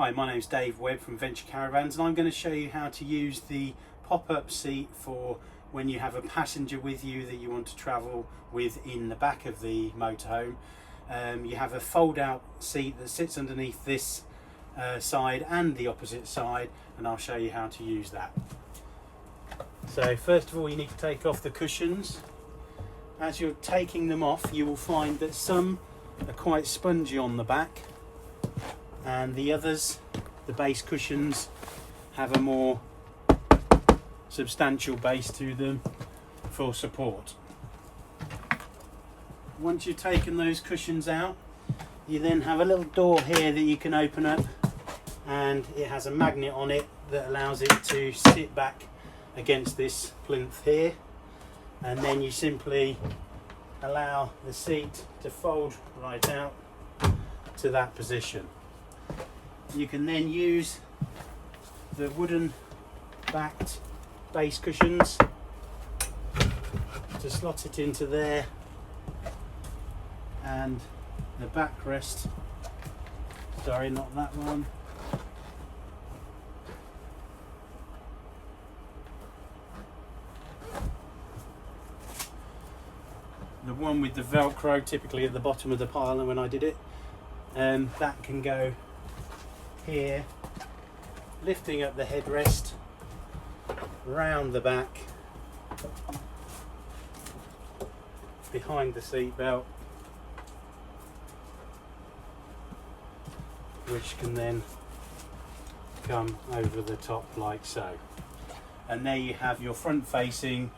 Hi, my name's Dave Webb from Venture Caravans, and I'm going to show you how to use the pop-up seat for when you have a passenger with you that you want to travel with in the back of the motorhome. You have a fold-out seat that sits underneath this side and the opposite side, and I'll show you how to use that. So first of all, you need to take off the cushions. As you're taking them off, you will find that some are quite spongy on the back, and the others, the base cushions, have a more substantial base to them for support. Once you've taken those cushions out, you then have a little door here that you can open up, and it has a magnet on it that allows it to sit back against this plinth here, and then you simply allow the seat to fold right out to that position. You can then use the wooden backed base cushions to slot it into there, and the backrest, sorry, not that one, the one with the velcro typically at the bottom of the pile, and when I did it, that can go here, lifting up the headrest round the back behind the seat belt, which can then come over the top like so. And there you have your front facing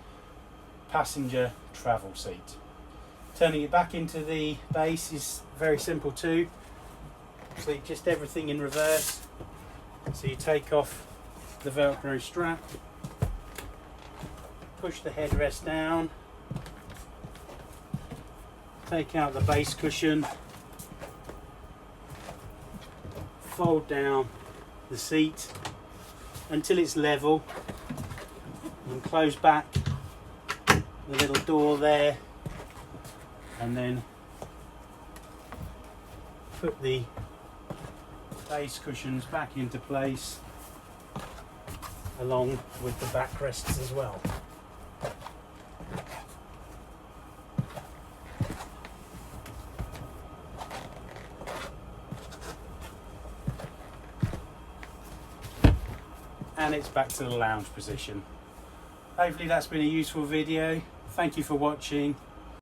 passenger travel seat. Turning it back into the base is very simple too. Actually, just everything in reverse. So you take off the velcro strap, push the headrest down, take out the base cushion, fold down the seat until it's level, and close back the little door there, and then put the base cushions back into place along with the backrests as well. And it's back to the lounge position. Hopefully that's been a useful video. Thank you for watching.